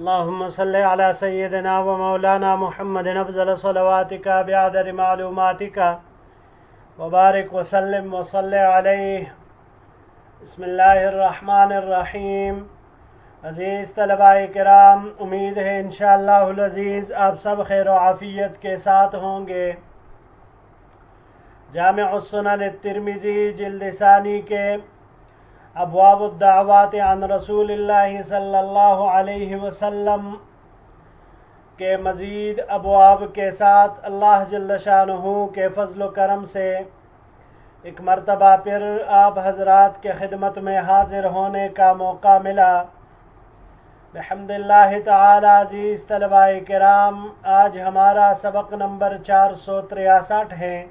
اللهم صل على سيدنا ومولانا محمد أفضل صلواتك بعدد معلوماتك وبارك وسلم وصل عليه. بسم اللہ الرحمن الرحیم. عزیز طلباء کرام، امید ہے انشاءاللہ العزیز آپ سب خیر و عافیت کے ساتھ ہوں گے. جامع السنن الترمذی جلد ثانی کے ابواب الدعوات عن رسول اللہ صلی اللہ علیہ وسلم کے مزید ابواب کے ساتھ اللہ جل شانہ کے فضل و کرم سے ایک مرتبہ پھر آپ حضرات کے خدمت میں حاضر ہونے کا موقع ملا. بحمد اللہ تعالی. عزیز طلباء کرام، آج ہمارا سبق نمبر 463 ہے،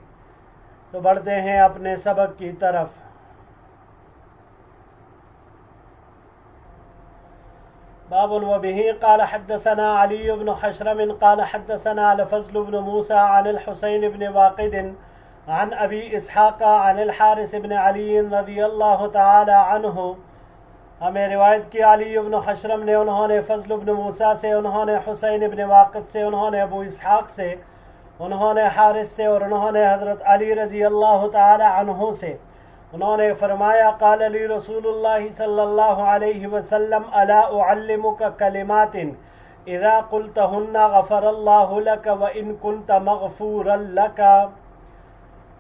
تو بڑھتے ہیں اپنے سبق کی طرف. باب وبه قال حدثنا علي بن حشرم قال حدثنا الفضل بن موسى عن الحسين بن واقد عن أبي إسحاق عن الحارث بن علي رضی اللہ تعالی عنہ. ہمیں روایت کی علی بن حشرم نے، انہوں نے فضل بن موسیٰ سے، انہوں نے حسین بن واقد سے، انہوں نے ابو اسحاق سے، انہوں نے حارث سے، اور انہوں نے حضرت علی رضی اللہ تعالی عنہ سے. انہوں نے فرمایا قال لی رسول اللہ صلی اللہ علیہ وسلم الا اعلمک کلمات اذا قلتہن غفر اللہ لک وان کنت مغفورا لک.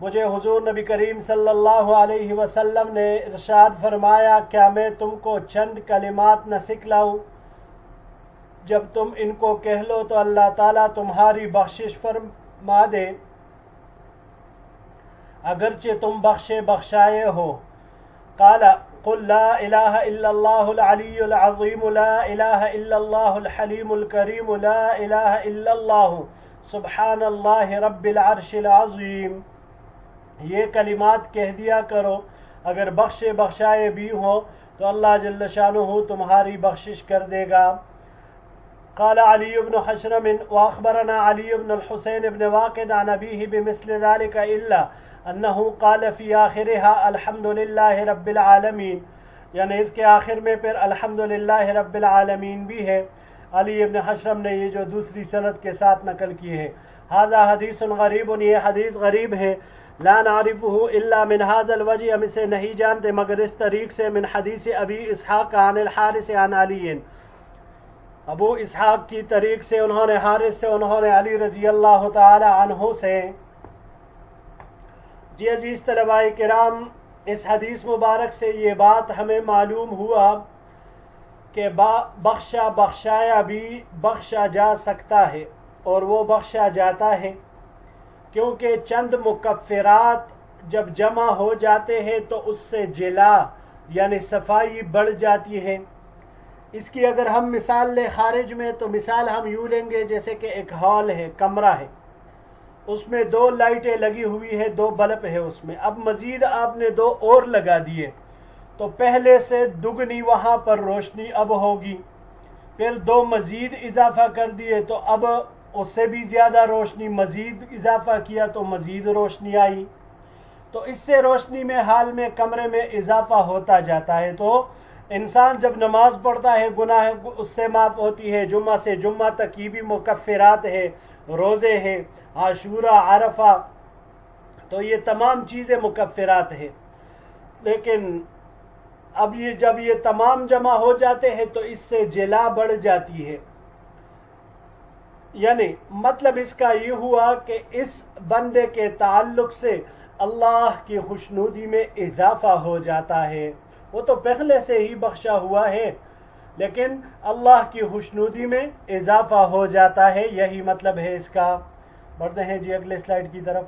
مجھے حضور نبی کریم صلی اللہ علیہ وسلم نے ارشاد فرمایا، کیا میں تم کو چند کلمات نہ سکھلاؤں، جب تم ان کو کہہ لو تو اللہ تعالیٰ تمہاری بخشش فرما دے اگرچہ تم بخشے بخشائے ہو. قال قل لا الہ الا اللہ العلی العظیم لا الہ الا اللہ الحلیم الکریم لا الہ الا اللہ سبحان اللہ رب العرش العظیم. یہ کلمات کہہ دیا کرو، اگر بخشے بخشائے بھی ہو تو اللہ جل شانہ تمہاری بخشش کر دے گا. قال علی بن حشرم واخبرنا علی بن الحسین بن واقد عن ابیہ بمثل ذلك الا انہو قال فی آخرها الحمدللہ رب العالمین، یعنی اس کے آخر میں پھر الحمدللہ رب العالمین بھی ہے. علی بن حشرم نے یہ جو دوسری سند کے ساتھ نقل کی ہے. ھذا حدیث غریب، یہ حدیث غریب ہے. لا نعرفه الا من هذا الوجه، ہم اسے نہیں جانتے مگر اس طریق سے. من حدیث ابی اسحاق عن الحارث عن علی، ابو اسحاق کی طریق سے انہوں نے حارث سے، انہوں نے علی رضی اللہ تعالی عنہ سے. جی عزیز طلباء کرام، اس حدیث مبارک سے یہ بات ہمیں معلوم ہوا کہ بخشا بخشایا بھی بخشا جا سکتا ہے، اور وہ بخشا جاتا ہے، کیونکہ چند مکفرات جب جمع ہو جاتے ہیں تو اس سے جلا یعنی صفائی بڑھ جاتی ہے. اس کی اگر ہم مثال لیں خارج میں، تو مثال ہم یوں لیں گے جیسے کہ ایک ہال ہے، کمرہ ہے، اس میں 2 لائٹیں لگی ہوئی ہے، 2 بلب ہے اس میں. اب مزید آپ نے 2 اور لگا دیے تو پہلے سے دگنی وہاں پر روشنی اب ہوگی. پھر 2 مزید اضافہ کر دیے تو اب اس سے بھی زیادہ روشنی، مزید اضافہ کیا تو مزید روشنی آئی. تو اس سے روشنی میں حال میں کمرے میں اضافہ ہوتا جاتا ہے. تو انسان جب نماز پڑھتا ہے گناہ اس سے معاف ہوتی ہے. جمعہ سے جمعہ تک یہ بھی مکفرات ہے، روزے ہیں، عاشورہ، عرفہ، تو یہ تمام چیزیں مکفرات ہیں. لیکن اب یہ جب یہ تمام جمع ہو جاتے ہیں تو اس سے جلا بڑھ جاتی ہے. یعنی مطلب اس کا یہ ہوا کہ اس بندے کے تعلق سے اللہ کی خوشنودی میں اضافہ ہو جاتا ہے. وہ تو پہلے سے ہی بخشا ہوا ہے، لیکن اللہ کی خوشنودی میں اضافہ ہو جاتا ہے. یہی مطلب ہے اس کا. بڑھتے ہیں جی اگلے سلائیڈ کی طرف.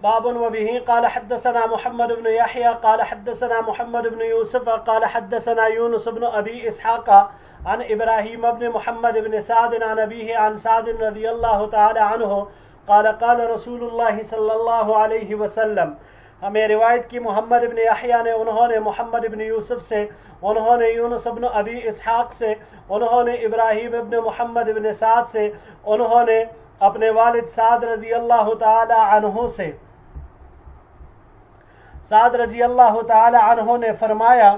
باب وبه قال حدثنا محمد بن يحيى قال حدثنا محمد بن يوسف قال حدثنا يونس بن ابي اسحاق عن ابراهيم بن محمد بن سعد عن ابيه عن سعد رضي الله تعالى عنه قال قال رسول الله صلى الله عليه وسلم. ہمیں روایت کی محمد بن یحییٰ نے، انہوں نے محمد بن یوسف سے، انہوں نے یونس بن ابی اسحاق سے، انہوں نے ابراہیم بن محمد بن سعد سے، انہوں نے اپنے والد سعد رضی اللہ تعالی عنہ سے. سعد رضی اللہ تعالی عنہ نے فرمایا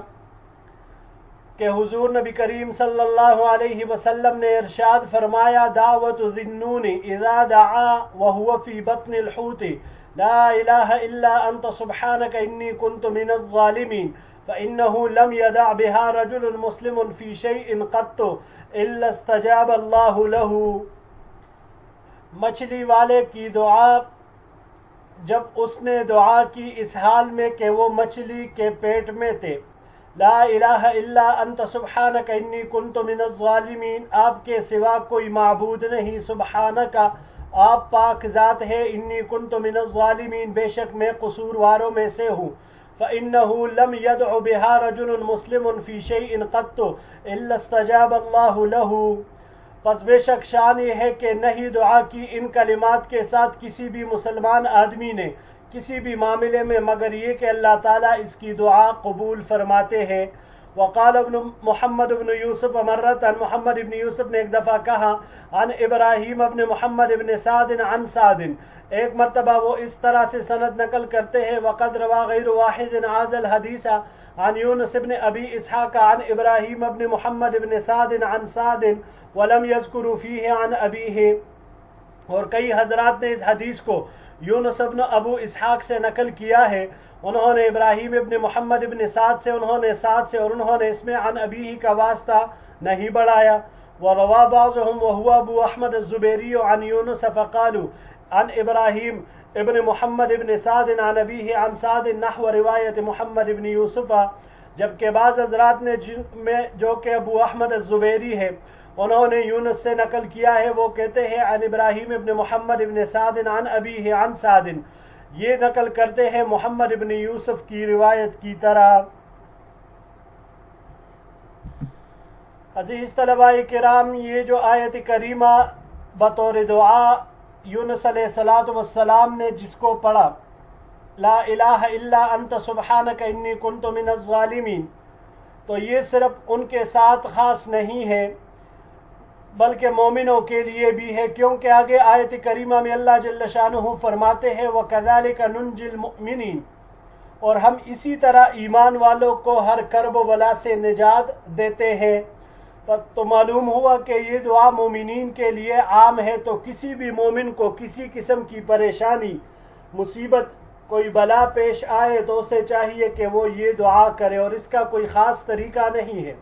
کہ حضور نبی کریم صلی اللہ علیہ وسلم نے ارشاد فرمایا دعوت ذی النون اذا دعا وهو في بطن الحوت لا الہ الا انت سبحانک انی کنت من الظالمین فإنه لم يدع بها رجل مسلم في شيء قط الا استجاب اللہ له۔ مچھلی والے کی دعا، جب اس نے دعا کی اس حال میں کہ وہ مچھلی کے پیٹ میں تھے، لا الہ الا انت سبحانک انی کنت من الظالمین، آپ کے سوا کوئی معبود نہیں، سبحانک آپ پاک ذات ہے، انی کنت من الظالمین بے شک میں قصورواروں میں سے ہوں، فإنه لم يدع بها رجل مسلم في شيء قط الا استجاب اللہ له۔ پس بے شک شان یہ ہے کہ نہیں دعا کی ان کلمات کے ساتھ کسی بھی مسلمان آدمی نے کسی بھی معاملے میں مگر یہ کہ اللہ تعالیٰ اس کی دعا قبول فرماتے ہیں۔ وقال ابن محمد ابن یوسف مرتن، محمد ابن یوسف نے ایک دفعہ کہا، عن ابراہیم ابن محمد ابن سعد عن سعد، ایک مرتبہ وہ اس طرح سے سند نقل کرتے ہیں، وقد روا غیر واحد هذا الحدیث عن یونس ابن ابی اسحاق عن ابراہیم ابن محمد ابن سعد عن سعد ولم يذكر فيه عن ابیہ، اور کئی حضرات نے اس حدیث کو یونس ابن ابو اسحاق سے نقل کیا ہے، انہوں نے ابراہیم ابن محمد ابن سعد سے، انہوں نے سعد سے، اور انہوں نے اس میں عن ابیہ کا واسطہ نہیں بڑھایا۔ وَرَوَى بَعْضُهُمْ وَهُوَ ابو احمد الزبیری عن یونس فقالوا عن ابراہیم ابن محمد ابن سعد عن ابیہ عن سعد نحو روایت محمد ابن یوسف، جبکہ بعض حضرات نے جن میں جو کہ ابو احمد الزبیری ہے انہوں نے یونس سے نقل کیا ہے، وہ کہتے ہیں عن ابراہیم ابن محمد ابن سعد عن ابیہ عن سعد، یہ نقل کرتے ہیں محمد ابن یوسف کی روایت کی طرح۔ عزیز طلباء کرام، یہ جو آیت کریمہ بطور دعا یونس علیہ السلام نے جس کو پڑھا، لا الہ الا انت سبحانک انی کنت من الظالمین، تو یہ صرف ان کے ساتھ خاص نہیں ہے بلکہ مومنوں کے لیے بھی ہے، کیونکہ آگے آیت کریمہ میں اللہ جل شانہ فرماتے ہیں وَكَذَلِكَ نُنْجِي الْمُؤْمِنِينَ، اور ہم اسی طرح ایمان والوں کو ہر کرب و بلا سے نجات دیتے ہیں۔ تو معلوم ہوا کہ یہ دعا مومنین کے لیے عام ہے، تو کسی بھی مومن کو کسی قسم کی پریشانی، مصیبت، کوئی بلا پیش آئے تو اسے چاہیے کہ وہ یہ دعا کرے، اور اس کا کوئی خاص طریقہ نہیں ہے۔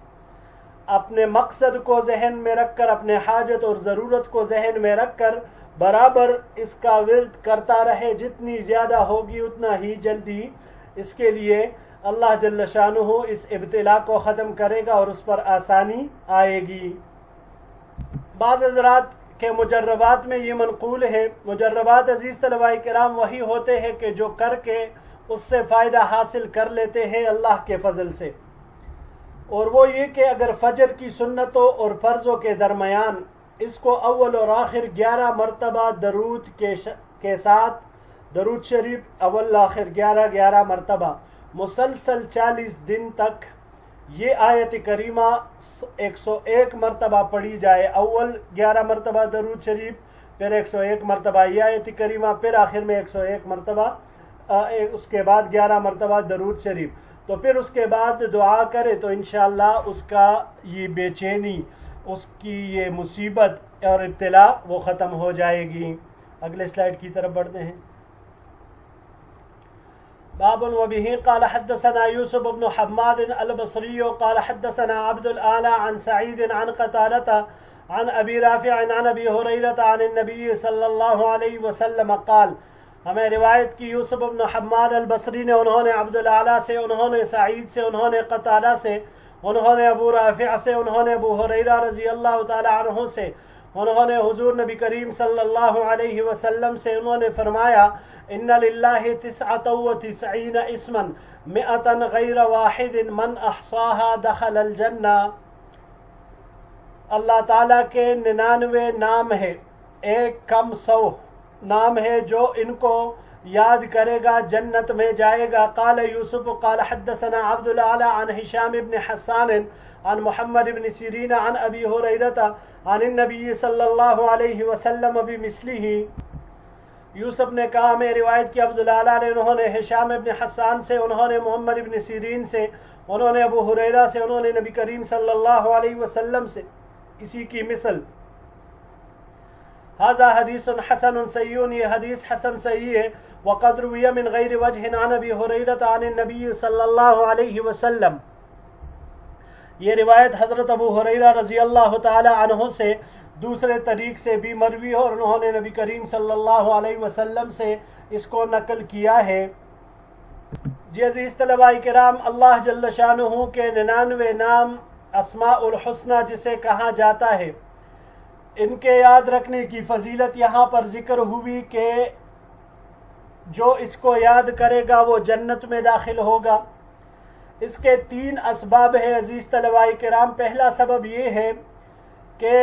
اپنے مقصد کو ذہن میں رکھ کر، اپنے حاجت اور ضرورت کو ذہن میں رکھ کر برابر اس کا ورد کرتا رہے، جتنی زیادہ ہوگی اتنا ہی جلدی اس کے لیے اللہ جل شانہ اس ابتلا کو ختم کرے گا اور اس پر آسانی آئے گی۔ بعض حضرات کے مجربات میں یہ منقول ہے، مجربات عزیز طلباء کرام وہی ہوتے ہیں کہ جو کر کے اس سے فائدہ حاصل کر لیتے ہیں اللہ کے فضل سے، اور وہ یہ کہ اگر فجر کی سنتوں اور فرضوں کے درمیان اس کو اول اور آخر 11 مرتبہ درود کے ساتھ، درود شریف اول آخر 11 مرتبہ مسلسل 40 دن تک یہ آیت کریمہ 101 مرتبہ پڑھی جائے، اول 11 مرتبہ درود شریف، پھر 101 مرتبہ یہ آیت کریمہ، پھر آخر میں 101 مرتبہ، اس کے بعد 11 مرتبہ درود شریف، تو پھر اس کے بعد دعا کرے تو انشاءاللہ اس کا یہ بے چینی، اس کی یہ مصیبت اور ابتلا وہ ختم ہو جائے گی۔ اگلے سلائیڈ کی طرف بڑھتے ہیں۔ باب وبه قال حدثنا يوسف بن حماد البصري قال حدثنا عبد الأعلى عن سعيد عن قتادة عن أبي رافع عن أبي هريرة عن النبي صلى الله عليه وسلم قال، ہمیں روایت کی یوسف بن حماد البصری نے، انہوں نے عبد الاعلیٰ سے، انہوں نے سعید سے، انہوں نے قتادہ سے، انہوں نے ابو رافع سے، انہوں نے ابو ہریرہ رضی اللہ تعالی عنہ سے، انہوں نے حضور نبی کریم صلی اللہ علیہ وسلم سے، انہوں نے فرمایا ان للہ 99 اسما 100 غیر واحد من احصاها دخل الجنہ، اللہ تعالیٰ کے 99 نام ہے، ایک کم 100 نام ہے جو ان کو یاد کرے گا جنت میں جائے گا۔ قال یوسف قال حدثنا عبد الاعلی عن ہشام بن حسان عن محمد بن سیرین عن ابی ہریرہ عن النبی صلی اللہ علیہ وسلم بمثلہ۔ یوسف نے کہا میں روایت کی عبد الاعلی نے، انہوں نے ہشام بن حسان سے، انہوں نے محمد بن سیرین سے، انہوں نے ابو ہریرہ سے، انہوں نے نبی کریم صلی اللہ علیہ وسلم سے اسی کی مثل. هذا حدیث حسن صحیح، یہ حدیث حسن صحیح ہے. وقد روی من غیر وجہ عن ابی ہریرہ عن النبی صلی اللہ علیہ وسلم، یہ روایت حضرت ابو ہریرہ رضی اللہ تعالی عنہ سے دوسرے طریق سے بھی مروی ہے، اور انہوں نے نبی کریم صلی اللہ علیہ وسلم سے اس کو نقل کیا ہے. جی عزیز طلباء کرام، اللہ جل شانہ کے 99 نام اسماء الحسنہ جسے کہا جاتا ہے، ان کے یاد رکھنے کی فضیلت یہاں پر ذکر ہوئی کہ جو اس کو یاد کرے گا وہ جنت میں داخل ہوگا. اس کے 3 اسباب ہیں عزیز طلباء کرام. پہلا سبب یہ ہے کہ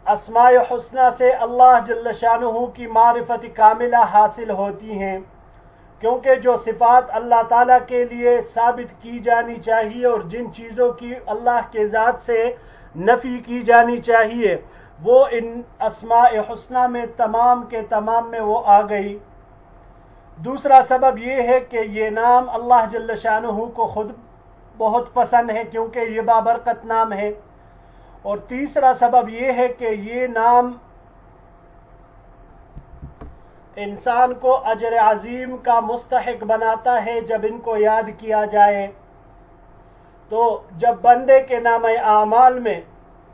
اسماء حسنہ سے اللہ جل شانہ کی معرفت کاملہ حاصل ہوتی ہیں، کیونکہ جو صفات اللہ تعالیٰ کے لیے ثابت کی جانی چاہیے اور جن چیزوں کی اللہ کے ذات سے نفی کی جانی چاہیے وہ ان اسماء حسنہ میں تمام کے تمام میں وہ آ گئی. دوسرا سبب یہ ہے کہ یہ نام اللہ جل شانہ کو خود بہت پسند ہے کیونکہ یہ بابرکت نام ہے. اور تیسرا سبب یہ ہے کہ یہ نام انسان کو اجر عظیم کا مستحق بناتا ہے جب ان کو یاد کیا جائے. تو جب بندے کے نام اعمال میں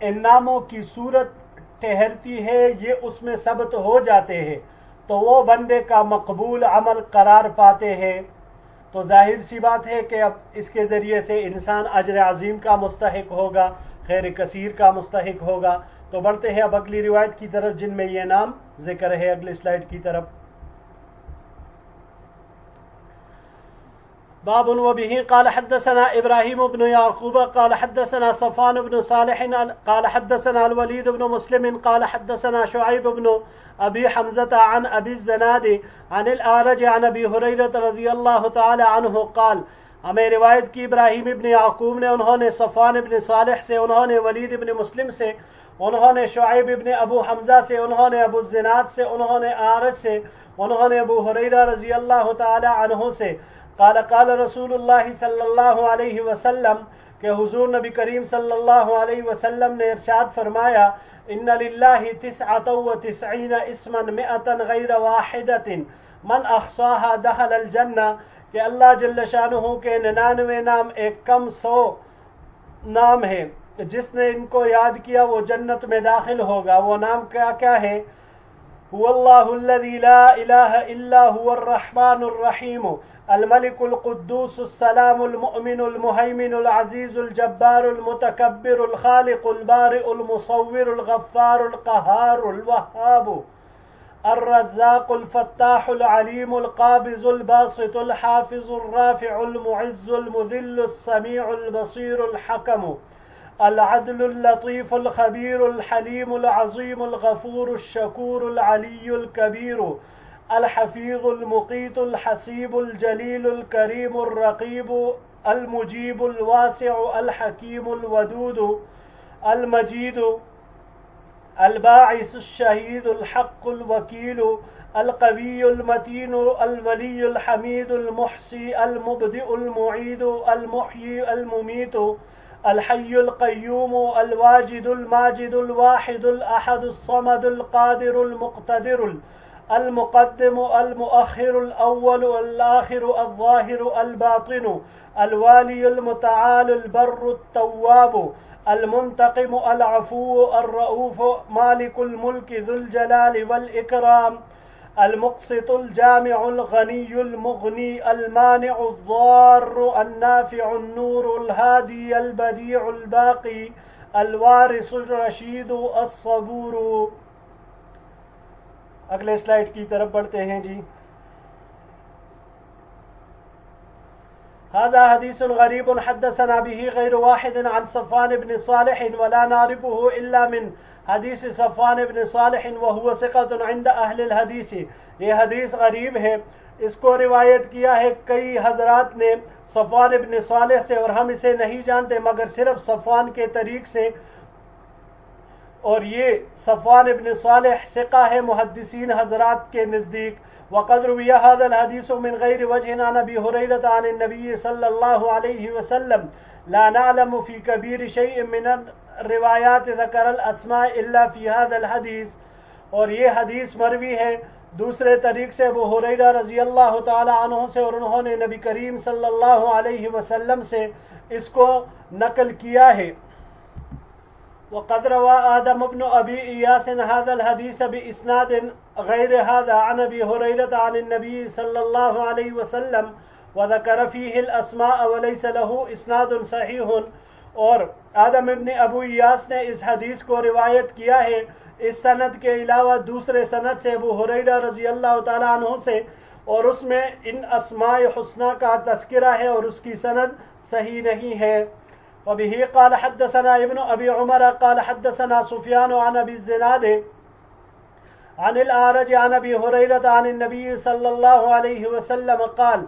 ان ناموں کی صورت ٹھہرتی ہے، یہ اس میں ثبت ہو جاتے ہیں، تو وہ بندے کا مقبول عمل قرار پاتے ہیں. تو ظاہر سی بات ہے کہ اب اس کے ذریعے سے انسان اجر عظیم کا مستحق ہوگا، خیر کثیر کا مستحق ہوگا. تو بڑھتے ہیں اب اگلی روایت کی طرف جن میں یہ نام ذکر ہے، اگلی سلائیڈ کی طرف. باب وبه قال حدثنا ابراہیم بن یعقوب قال حدثنا صفوان بن صالح قال حدثنا الولید بن مسلم قال حدثنا شعیب بن ابی حمزة عن ابی الزناد عن الاعرج عن ابی ہریرہ رضی اللہ تعالی عنہ قال، ہمیں روایت کی ابراہیم ابن یعقوب نے، انہوں نے صفوان ابن صالح سے، انہوں نے ولید ابن مسلم سے، انہوں نے شعیب ابن ابو حمزہ سے، انہوں نے ابو الزناد سے، انہوں نے اعرج سے، انہوں نے ابو ہریرہ رضی اللہ تعالی عنہ سے قال قال رسول اللہ صلی اللہ علیہ وسلم، کہ حضور نبی کریم صلی اللہ علیہ وسلم نے ارشاد فرمایا، ان للہ 99 اسما 100 غیر واحدۃ من احصاها دخل الجنہ، کہ اللہ جل شانہ کے 99 نام ایک کم 100 نام ہے، جس نے ان کو یاد کیا وہ جنت میں داخل ہوگا. وہ نام کیا ہے؟ هو اللہ الذی لا الہ الا هو الرحمن الرحیم الملک القدوس السلام المؤمن المہیمن العزیز الجبار المتکبر الخالق البارئ المصور الغفار القہار الوہاب الرزاق الفتاح العلیم القابض الباسط الحافظ الرافع المعز المذل السمیع البصیر الحکم العدل اللطیف الخبیر الحلیم العظیم الغفور الشکور العلی الکبیر الحفیظ المقیت الحسیب الجلیل الکریم الرقیب المجیب الواسع الحکیم الودود المجید الباعث الشہید الحق الوکیل القوی المتین الولی الحمید المحصی المبدئ المعید المحیی الممیت الحی القیوم الواجد الماجد الواحد الاحد الصمد القادر المقتدر المقدم المؤخر الاول والآخر الظاهر الباطن الوالي المتعال البر التواب المنتقم العفو الرؤوف مالك الملك ذو الجلال والإكرام المقسط الجامع الغني المغني المانع الضار النافع النور الهادي البديع الباقي الوارث الرشید الصبور. اگلے سلائیڈ کی طرف بڑھتے ہیں جی. هذا حدیث غریب حدثنا به غیر واحد عن صفوان بن صالح ولا نعرفه الا من حدیث صفوان بن صالح وهو ثقة عند اہل الحدیث. یہ حدیث غریب ہے، اس کو روایت کیا ہے کئی حضرات نے صفوان بن صالح سے، اور ہم اسے نہیں جانتے مگر صرف صفوان کے طریق سے، اور یہ صفوان ابن صالح ثقہ ہے محدثین حضرات کے نزدیک. وقد روی هذا الحديث من غير وجه عن ابي هريرة عن النبي صلى الله عليه وسلم لا نعلم في كبير شيء من الروایات ذکر الاسماء الا في هذا الحديث. اور یہ حدیث مروی ہے دوسرے طریق سے ابو ہریرہ رضی اللہ تعالی عنہ سے، اور انہوں نے نبی کریم صلی اللہ علیہ وسلم سے اس کو نقل کیا ہے. وقد روى آدم بن أبي إياس هذا الحديث بإسناد غير هذا عن أبي هريرة عن النبي صلى الله عليه وسلم وذكر فيه الأسماء وليس له إسناد صحيح. اور آدم ابن ابو ایاس نے اس حدیث کو روایت کیا ہے اس سند کے علاوہ دوسرے سند سے ابو ہریرہ رضی اللہ تعالیٰ عنہ سے، اور اس میں ان اسماء حسنہ کا تذکرہ ہے اور اس کی سند صحیح نہیں ہے. وبه قال حدثنا ابن ابي عمر قال حدثنا سفيان عن ابي الزناد عن الأعرج عن ابي هريرة عن النبي صلى الله عليه وسلم قال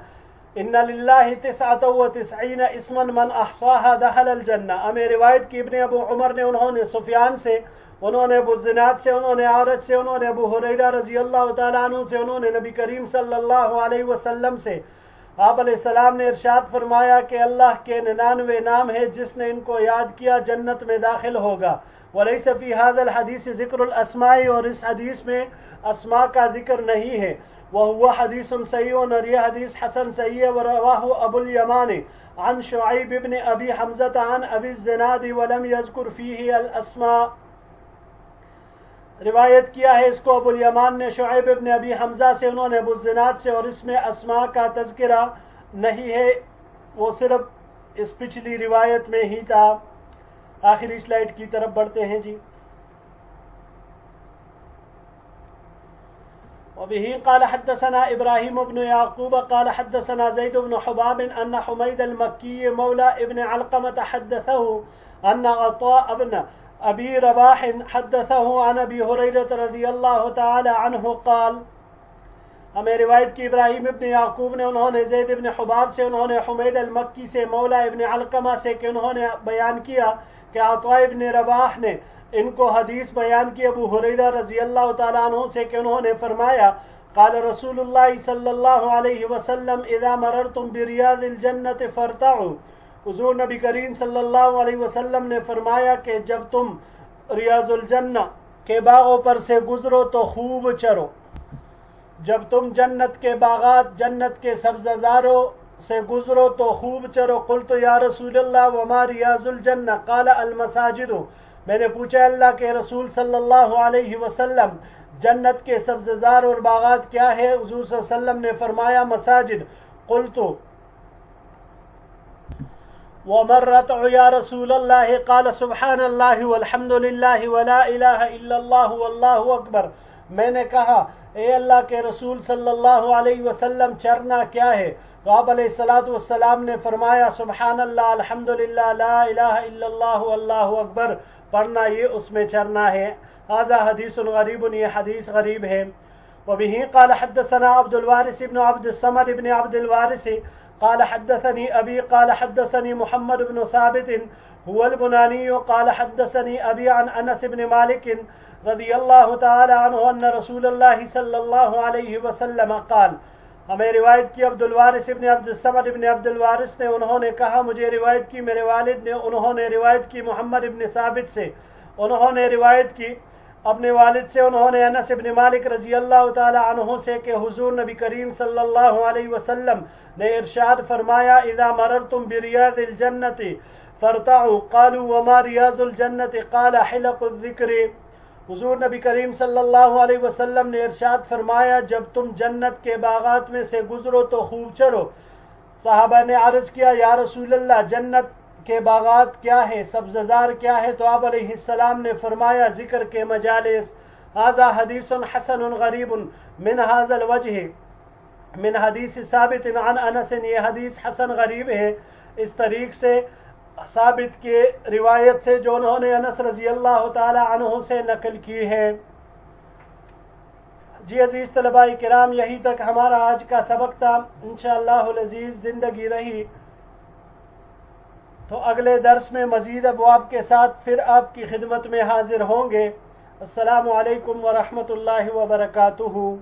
ان لله 99 اسما من احصاها دخل الجنہ. ہمیں روایت کی ابن ابو عمر نے، انہوں نے سفیان سے، انہوں نے ابو الزناد سے، انہوں نے اعرج سے، انہوں نے ابو ہریرہ رضی اللہ تعالیٰ عنہ سے، انہوں نے نبی کریم صلی اللہ علیہ وسلم سے، آپ علیہ السلام نے ارشاد فرمایا کہ اللہ کے 99 نام ہے جس نے ان کو یاد کیا جنت میں داخل ہوگا. ولیس فی هذا الحدیث ذکر الاسماء، اور اس حدیث میں اسماء کا ذکر نہیں ہے. وهو حدیث صحیح، اور یہ حدیث حسن صحیح ہے. ورواہ ابو الیمان عن شعیب بن ابی حمزة عن ابی الزناد ولم يذکر فیہ الاسماء. روایت کیا ہے اس کو ابو الیمان نے شعیب ابن ابی حمزہ سے، انہوں نے ابو الزناد سے، اور اس میں اسماء کا تذکرہ نہیں ہے، وہ صرف اس پچھلی روایت میں ہی تھا. آخری سلائیڈ کی طرف بڑھتے ہیں جی. وبه قال حدثنا ابراہیم بن یعقوب قال حدثنا زید بن حباب ان حمید المکی مولى ابن علقمة حدثه ان عطاء بن ابی رباح حدثه عن ابی ہریرہ رضی اللہ تعالی عنہ قال. ہمیں روایت کی ابراہیم ابن یعقوب نے، انہوں نے زید ابن حباب سے، انہوں نے حمید المکی سے مولا ابن علقمہ سے، کہ انہوں نے بیان کیا کہ عطاء ابن رباح نے ان کو حدیث بیان کی ابو ہریرہ رضی اللہ تعالیٰ عنہ سے کہ انہوں نے فرمایا قال رسول اللہ صلی اللہ علیہ وسلم اذا مررتم بریاض الجنت فارتعوا. حضور نبی کریم صلی اللہ علیہ وسلم نے فرمایا کہ جب تم ریاض الجنہ کے باغوں پر سے گزرو تو خوب چرو. جب تم جنت کے باغات، جنت کے سبززاروں سے گزرو تو خوب چرو. قلت یا رسول اللہ وما ریاض الجنہ قال المساجد. میں نے پوچھا اللہ کے رسول صلی اللہ علیہ وسلم جنت کے سبززار اور باغات کیا ہے؟ حضور صلی اللہ علیہ وسلم نے فرمایا مساجد. قلت ومرت یا رسول اللہ قال سبحان اللہ والحمد للہ ولا الہ الا اللہ واللہ اکبر. میں نے کہا اے اللہ کے رسول صلی اللہ علیہ وسلم چرنا کیا ہے؟ تو آپ علیہ الصلوۃ والسلام نے فرمایا سبحان اللہ، الحمدللہ، لا الہ الا اللہ واللہ اکبر پڑھنا، یہ اس میں چرنا ہے. ھذا حدیث غریب، یہ حدیث غریب ہے. وبه قال حدثنا عبد الوارث بن عبد الصمد بن عبد الوارث قال حدثني أبي قال حدثني محمد بن ثابت هو البناني قال حدثني أبي عن أنس بن مالك رضی اللہ تعالی عنہ ان رسول اللہ صلی اللہ علیہ وسلم قال. ہمیں روایت کی عبد الوارث ابن عبد الصمد ابن عبد الوارث نے، انہوں نے کہا مجھے روایت کی میرے والد نے، انہوں نے روایت کی محمد ابن ثابت سے، انہوں نے روایت کی اپنے والد سے، انہوں نے انس ابن مالک رضی اللہ تعالی عنہ سے کہ حضور نبی کریم صلی اللہ علیہ وسلم نے ارشاد فرمایا اذا مررتم بریاض الجنت فارتعوا. قالوا وما ریاض الجنت قال حلق الذکر. حضور نبی کریم صلی اللہ علیہ وسلم نے ارشاد فرمایا جب تم جنت کے باغات میں سے گزرو تو خوب چڑھو. صحابہ نے عرض کیا یا رسول اللہ جنت کے باغات کیا ہے، سبززار کیا ہے؟ تو آپ علیہ السلام نے فرمایا ذکر کے مجالس. ھذا حدیث حسن غریب من ھذا الوجہ من حدیث ثابت عن انس. یہ حدیث حسن غریب ہے اس طریق سے ثابت کے روایت سے جو انہوں نے انس رضی اللہ تعالی عنہ سے نقل کی ہے. جی عزیز طلباء کرام، یہی تک ہمارا آج کا سبق تھا. انشاءاللہ العزیز زندگی رہی تو اگلے درس میں مزید ابواب کے ساتھ پھر آپ کی خدمت میں حاضر ہوں گے۔ السلام علیکم ورحمۃ اللہ وبرکاتہ۔